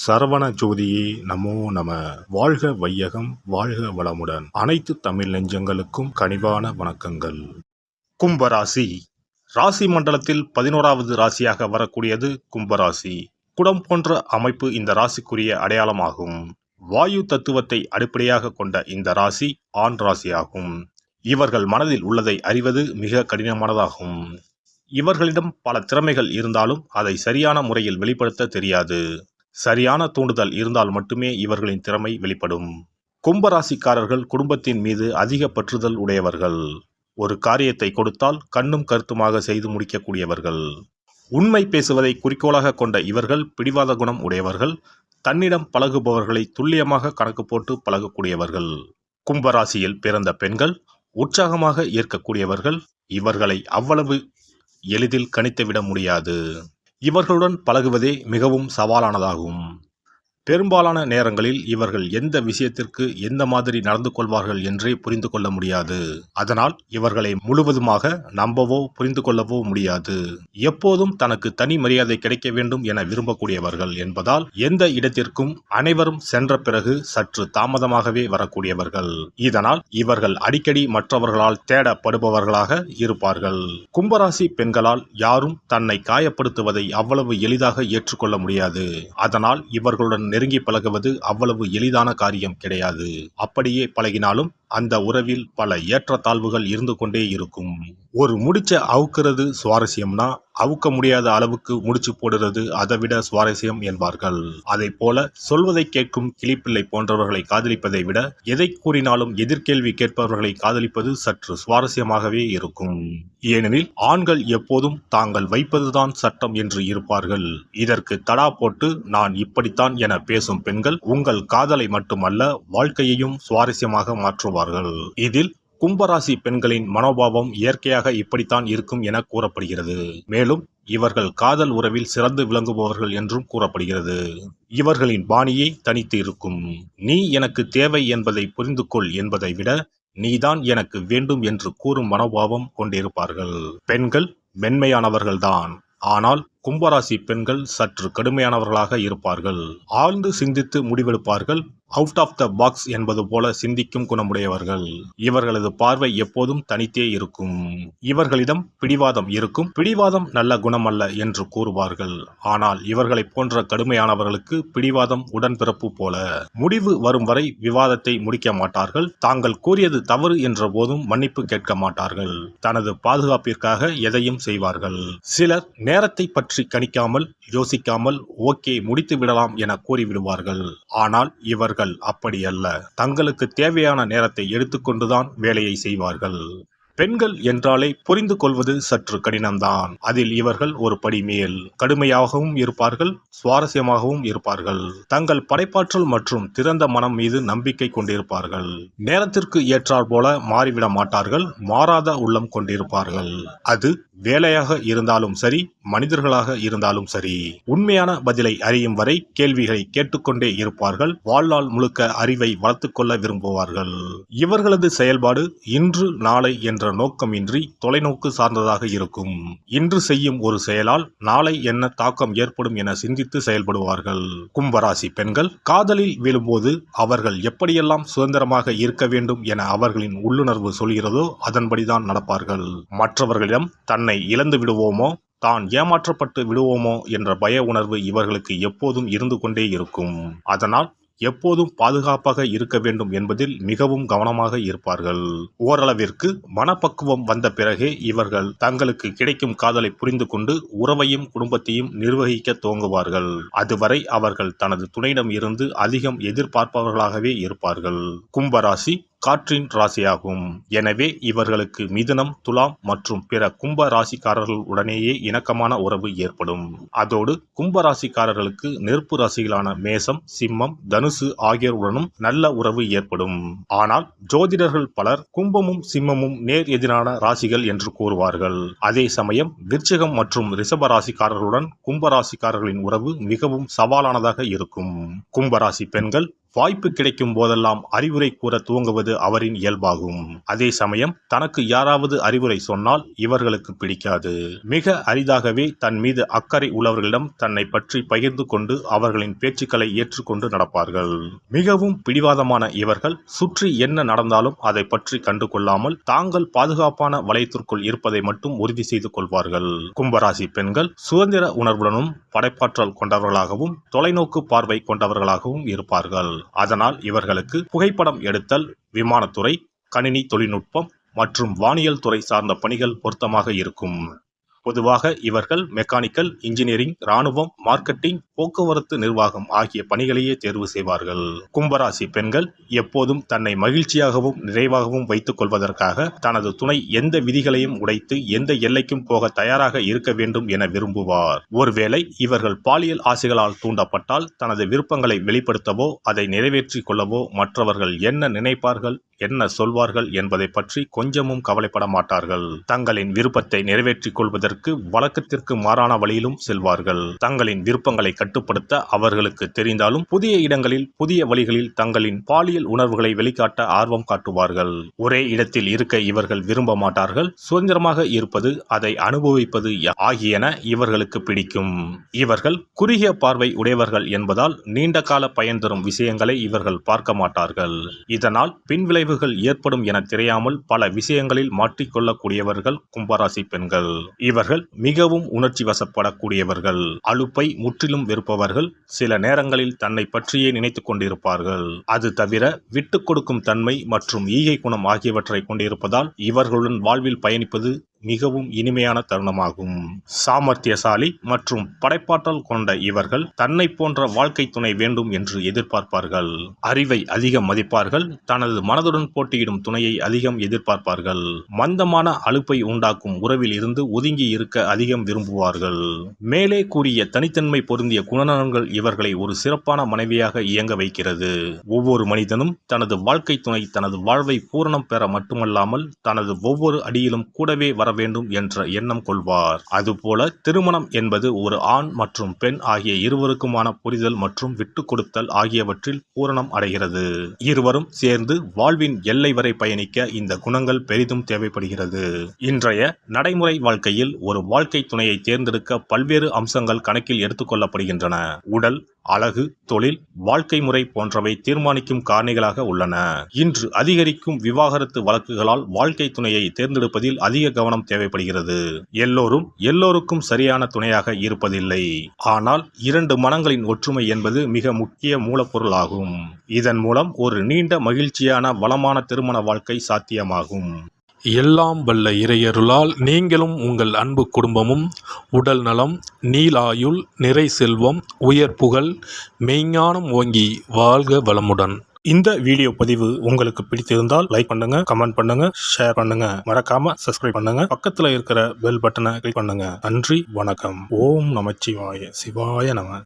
சரவண ஜோதியே நமோ நம. வாழ்க வையகம், வாழ்க வளமுடன். அனைத்து தமிழ் நெஞ்சங்களுக்கும் கனிவான வணக்கங்கள். கும்பராசி ராசி மண்டலத்தில் 11வது ராசியாக வரக்கூடியது கும்பராசி. குடம் போன்ற அமைப்பு இந்த ராசிக்குரிய அடையாளமாகும். வாயு தத்துவத்தை அடிப்படையாக கொண்ட இந்த ராசி ஆண் ராசியாகும். இவர்கள் மனதில் உள்ளதை அறிவது மிக கடினமானதாகும். இவர்களிடம் பல திறமைகள் இருந்தாலும் அதை சரியான முறையில் வெளிப்படுத்த தெரியாது. சரியான தூண்டுதல் இருந்தால் மட்டுமே இவர்களின் திறமை வெளிப்படும். கும்பராசிக்காரர்கள் குடும்பத்தின் மீது அதிக பற்றுதல் உடையவர்கள். ஒரு காரியத்தை கொடுத்தால் கண்ணும் கருத்துமாக செய்து முடிக்கக்கூடியவர்கள். உண்மை பேசுவதை குறிக்கோளாக கொண்ட இவர்கள் பிடிவாத குணம் உடையவர்கள். தன்னிடம் பழகுபவர்களை துல்லியமாக கணக்கு போட்டு பழகக்கூடியவர்கள். கும்பராசியில் பிறந்த பெண்கள் உற்சாகமாக ஏற்கக்கூடியவர்கள். இவர்களை அவ்வளவு எளிதில் கணித்துவிட முடியாது. இவர்களுடன் பழகுவதே மிகவும் சவாலானதாகும். பெரும்பாலான நேரங்களில் இவர்கள் எந்த விஷயத்திற்கு எந்த மாதிரி நடந்து கொள்வார்கள் என்றே புரிந்து கொள்ள முடியாது. அதனால் இவர்களை முழுவதுமாக நம்பவோ புரிந்து கொள்ளவோ முடியாது. எப்போதும் தனக்கு தனி மரியாதை கிடைக்க வேண்டும் என விரும்பக்கூடியவர்கள் என்பதால் எந்த இடத்திற்கும் அனைவரும் சென்ற பிறகு சற்று தாமதமாகவே வரக்கூடியவர்கள். இதனால் இவர்கள் அடிக்கடி மற்றவர்களால் தேடப்படுபவர்களாக இருப்பார்கள். கும்பராசி பெண்களால் யாரும் தன்னை காயப்படுத்துவதை அவ்வளவு எளிதாக ஏற்றுக்கொள்ள முடியாது. அதனால் இவர்களுடன் நெருங்கி பழகுவது அவ்வளவு எளிதான காரியம் கிடையாது. அப்படியே பழகினாலும் அந்த உறவில் பல ஏற்றத்தாழ்வுகள் இருந்து கொண்டே இருக்கும். ஒரு முடிச்ச அவுக்கிறது சுவாரஸ்யம்னா அவுக்க முடியாத அளவுக்கு முடிச்சு போடுறது அதைவிட சுவாரஸ்யம் என்பார்கள். அதை போல சொல்வதை கேட்கும் கிளிப்பிள்ளை போன்றவர்களை காதலிப்பதை விட எதை கூறினாலும் எதிர்கேள்வி கேட்பவர்களை காதலிப்பது சற்று சுவாரஸ்யமாகவே இருக்கும். ஏனெனில் ஆண்கள் எப்போதும் தாங்கள் வைப்பதுதான் சட்டம் என்று இருப்பார்கள். இதற்கு தடா போட்டு நான் இப்படித்தான் என பேசும் பெண்கள் உங்கள் காதலை மட்டுமல்ல வாழ்க்கையையும் சுவாரஸ்யமாக மாற்றுவார்கள். இதில் கும்பராசி பெண்களின் மனோபாவம் இயற்கையாக இப்படித்தான் இருக்கும் என கூறப்படுகிறது. மேலும் இவர்கள் காதல் உறவில் சிறந்து விளங்குபவர்கள் என்றும் கூறப்படுகிறது. இவர்களின் பாணியே தனித்து இருக்கும். நீ எனக்கு தேவை என்பதை புரிந்து கொள் என்பதை விட நீதான் எனக்கு வேண்டும் என்று கூறும் மனோபாவம் கொண்டிருப்பார்கள். பெண்கள் மென்மையானவர்கள்தான். ஆனால் கும்பராசி பெண்கள் சற்று கடுமையானவர்களாக இருப்பார்கள். ஆழ்ந்து சிந்தித்து முடிவெடுப்பார்கள். அவுட் ஆஃப் த பாக்ஸ் என்பது போல சிந்திக்கும் குணமுடையவர்கள். இவர்களது பார்வை எப்போதும் தனித்தே இருக்கும். இவர்களிடம் பிடிவாதம் இருக்கும். பிடிவாதம் நல்ல குணமல்ல என்று கூறுவார்கள். ஆனால் இவர்களை போன்ற கடுமையானவர்களுக்கு பிடிவாதம் உடன்பிறப்பு போல. முடிவு வரும் வரை விவாதத்தை முடிக்க மாட்டார்கள். தாங்கள் கூறியது தவறு என்ற போதும் மன்னிப்பு கேட்க மாட்டார்கள். தனது பாதுகாப்பிற்காக எதையும் செய்வார்கள். சிலர் நேரத்தை பற்றி கணிக்காமல் யோசிக்காமல் ஓகே முடித்து விடலாம் என கூறிவிடுவார்கள். ஆனால் இவர்கள் அப்படியல்ல. தங்களுக்கு தேவையான நேரத்தை எடுத்துக்கொண்டுதான் வேலையை செய்வார்கள். பெண்கள் என்றாலே புரிந்து கொள்வது சற்று கடினம்தான். அதில் இவர்கள் ஒரு படி மேல். கடுமையாகவும் இருப்பார்கள், சுவாரஸ்யமாகவும் இருப்பார்கள். தங்கள் படைப்பாற்றல் மற்றும் திறந்த மனம் மீது நம்பிக்கை கொண்டிருப்பார்கள். நேரத்திற்கு ஏற்றாற் போல மாறிவிட மாட்டார்கள். மாறாத உள்ளம் கொண்டிருப்பார்கள். அது வேலையாக இருந்தாலும் சரி, மனிதர்களாக இருந்தாலும் சரி. உண்மையான பதிலை அறியும் வரை கேள்விகளை கேட்டுக்கொண்டே இருப்பார்கள். வாழ்நாள் முழுக்க அறிவை வளர்த்துக் கொள்ள விரும்புவார்கள். இவர்களது செயல்பாடு இன்று நாளை என்ற நோக்கமின்றி தொலைநோக்கு சார்ந்ததாக இருக்கும். இன்று செய்யும் ஒரு செயலால் நாளை என்ன தாக்கம் ஏற்படும் என சிந்தித்து செயல்படுவார்கள். கும்பராசி பெண்கள் காதலில் விழும்போது அவர்கள் எப்படியெல்லாம் சுதந்திரமாக இருக்க வேண்டும் என அவர்களின் உள்ளுணர்வு சொல்கிறதோ அதன்படிதான் நடப்பார்கள். மற்றவர்களிடம் தன்னை இழந்து விடுவோமோ, தான் ஏமாற்றப்பட்டு விடுவோமோ என்ற பய உணர்வு இவர்களுக்கு எப்போதும் இருந்து கொண்டே இருக்கும். அதனால் எப்போதும் பாதுகாப்பாக இருக்க வேண்டும் என்பதில் மிகவும் கவனமாக இருப்பார்கள். ஓரளவிற்கு மனப்பக்குவம் வந்த பிறகே இவர்கள் தங்களுக்கு கிடைக்கும் காதலை புரிந்து கொண்டு உறவையும் குடும்பத்தையும் நிர்வகிக்க துவங்குவார்கள். அதுவரை அவர்கள் தனது துணையிடம் இருந்து அதிகம் எதிர்பார்ப்பவர்களாகவே இருப்பார்கள். கும்பராசி காற்றின் ராசியாகும். எனவே இவர்களுக்கு மிதுனம், துலாம் மற்றும் பிற கும்ப ராசிக்காரர்கள் உடனேயே இணக்கமான உறவு ஏற்படும். அதோடு கும்ப ராசிக்காரர்களுக்கு நெருப்பு ராசிகளான மேசம், சிம்மம், தனுசு ஆகியோருடனும் நல்ல உறவு ஏற்படும். ஆனால் ஜோதிடர்கள் பலர் கும்பமும் சிம்மமும் நேர் எதிரான ராசிகள் என்று கூறுவார்கள். அதே சமயம் விருச்சிகம் மற்றும் ரிஷப ராசிக்காரர்களுடன் கும்ப ராசிக்காரர்களின் உறவு மிகவும் சவாலானதாக இருக்கும். கும்பராசி பெண்கள் வாய்ப்பு கிடைக்கும் போதெல்லாம் அறிவுரை கூற துவங்குவது அவரின் இயல்பாகும். அதே சமயம் தனக்கு யாராவது அறிவுரை சொன்னால் இவர்களுக்கு பிடிக்காது. மிக அரிதாகவே தன் மீது அக்கறை உள்ளவர்களிடம் தன்னை பற்றி பகிர்ந்து கொண்டு அவர்களின் பேச்சுக்களை ஏற்றுக்கொண்டு நடப்பார்கள். மிகவும் பிடிவாதமான இவர்கள் சுற்றி என்ன நடந்தாலும் அதை பற்றி கண்டு கொள்ளாமல் தாங்கள் பாதுகாப்பான வளையத்திற்குள் இருப்பதை மட்டும் உறுதி செய்து கொள்வார்கள். கும்பராசி பெண்கள் சுதந்திர உணர்வுடனும் படைப்பாற்றல் கொண்டவர்களாகவும் தொலைநோக்கு பார்வை கொண்டவர்களாகவும் இருப்பார்கள். அதனால் இவர்களுக்கு புகைப்படம் எடுத்தல், விமானத்துறை, கணினி தொழில்நுட்பம் மற்றும் வானியல் துறை சார்ந்த பணிகள் பொருத்தமாக இருக்கும். பொதுவாக இவர்கள் மெக்கானிக்கல் இன்ஜினியரிங், இராணுவம், மார்க்கெட்டிங், போக்குவரத்து நிர்வாகம் ஆகிய பணிகளையே தேர்வு செய்வார்கள். கும்பராசி பெண்கள் எப்போதும் தன்னை மகிழ்ச்சியாகவும் நிறைவாகவும் வைத்துக் கொள்வதற்காக தனது துணை எந்த விதிகளையும் உடைத்து எந்த எல்லைக்கும் போக தயாராக இருக்க வேண்டும் என விரும்புவார். ஒருவேளை இவர்கள் பாலியல் ஆசைகளால் தூண்டப்பட்டால் தனது விருப்பங்களை வெளிப்படுத்தவோ அதை நிறைவேற்றிக் கொள்ளவோ மற்றவர்கள் என்ன நினைப்பார்கள், என்ன சொல்வார்கள் என்பதை பற்றி கொஞ்சமும் கவலைப்பட மாட்டார்கள். தங்களின் விருப்பத்தை நிறைவேற்றிக் கொள்வதற்கு வழக்கத்திற்கு மாறான வழியிலும் செல்வார்கள். தங்களின் விருப்பங்களை கட்டுப்படுத்த அவர்களுக்கு தெரிந்தாலும் புதிய இடங்களில் புதிய வழிகளில் தங்களின் பாலியல் உணர்வுகளை வெளிக்காட்ட ஆர்வம் காட்டுவார்கள். ஒரே இடத்தில் இருக்க இவர்கள் விரும்ப மாட்டார்கள். சுதந்திரமாக இருப்பது, அதை அனுபவிப்பது ஆகியன இவர்களுக்கு பிடிக்கும். இவர்கள் குறுகிய பார்வை உடையவர்கள் என்பதால் நீண்ட கால பயன் தரும் விஷயங்களை இவர்கள் பார்க்க மாட்டார்கள். இதனால் பின்விளைவுகள் ஏற்படும் என தெரியாமல் பல விஷயங்களில் மாற்றிக்கொள்ளக்கூடியவர்கள் கும்பராசி பெண்கள். இவர்கள் மிகவும் உணர்ச்சி வசப்படக்கூடியவர்கள். அலுப்பை முற்றிலும் வெறுப்பவர்கள். சில நேரங்களில் தன்னை பற்றியே நினைத்துக் கொண்டிருப்பார்கள். அது தவிர விட்டுக் கொடுக்கும் தன்மை மற்றும் ஈகை குணம் ஆகியவற்றை கொண்டிருப்பதால் இவர்களுடன் வாழ்வில் பயணிப்பது மிகவும் இனிமையான தருணமாகும். சாமர்த்தியசாலி மற்றும் படைப்பாற்றல் கொண்ட இவர்கள் தன்னை போன்ற வாழ்க்கை துணை வேண்டும் என்று எதிர்பார்ப்பார்கள். அறிவை அதிகம் மதிப்பார்கள். தனது மனதுடன் போட்டியிடும் துணையை அதிகம் எதிர்பார்ப்பார்கள். மந்தமான அலுப்பை உண்டாக்கும் உறவில் இருந்து ஒதுங்கி இருக்க அதிகம் விரும்புவார்கள். மேலே கூறிய தனித்தன்மை பொருந்திய குணநலன்கள் இவர்களை ஒரு சிறப்பான மனைவியாக இயங்க வைக்கிறது. ஒவ்வொரு மனிதனும் தனது வாழ்க்கை துணை தனது வாழ்வை பூரணம் பெற மட்டுமல்லாமல் தனது ஒவ்வொரு அடியிலும் கூடவே வர வேண்டும் என்ற எண்ணம் கொள்வார். அதுபோல திருமணம் என்பது ஒரு ஆண் மற்றும் பெண் ஆகிய இருவருக்குமான புரிதல் மற்றும் விட்டுக் கொடுத்தல் ஆகியவற்றில் பூரணம் அடைகிறது. இருவரும் சேர்ந்து வாழ்வின் எல்லை வரை பயணிக்க இந்த குணங்கள் பெரிதும் தேவைப்படுகிறது. இன்றைய நடைமுறை வாழ்க்கையில் ஒரு வாழ்க்கை துணையை தேர்ந்தெடுக்க பல்வேறு அம்சங்கள் கணக்கில் எடுத்துக்கொள்ளப்படுகின்றன. உடல், அழகு, தொழில், வாழ்க்கை முறை போன்றவை தீர்மானிக்கும் காரணிகளாக உள்ளன. இன்று அதிகரிக்கும் விவாகரத்து வழக்குகளால் வாழ்க்கை துணையை தேர்ந்தெடுப்பதில் அதிக கவனம் தேவைப்படுகிறது. எல்லோருக்கும் சரியான துணையாக இருப்பதில்லை. ஆனால் இரண்டு மனங்களின் ஒற்றுமை என்பது மிக முக்கிய மூலப்பொருளாகும். இதன் மூலம் ஒரு நீண்ட மகிழ்ச்சியான வளமான திருமண வாழ்க்கை சாத்தியமாகும். எல்லாம் வல்ல இறையருளால் நீங்களும் உங்கள் அன்பு குடும்பமும் உடல் நலம், நீலாயுள், நிறை செல்வம், உயர் புகழ், மெய்ஞானம் ஓங்கி வாழ்க வளமுடன். இந்த வீடியோ பதிவு உங்களுக்கு பிடித்திருந்தால் லைக் பண்ணுங்க, கமெண்ட் பண்ணுங்க, ஷேர் பண்ணுங்க. மறக்காம சப்ஸ்கிரைப் பண்ணுங்க. பக்கத்துல இருக்கிற பெல் பட்டனை கிளிக் பண்ணுங்க. நன்றி, வணக்கம். ஓம் நமச்சிவாய. சிவாய நம.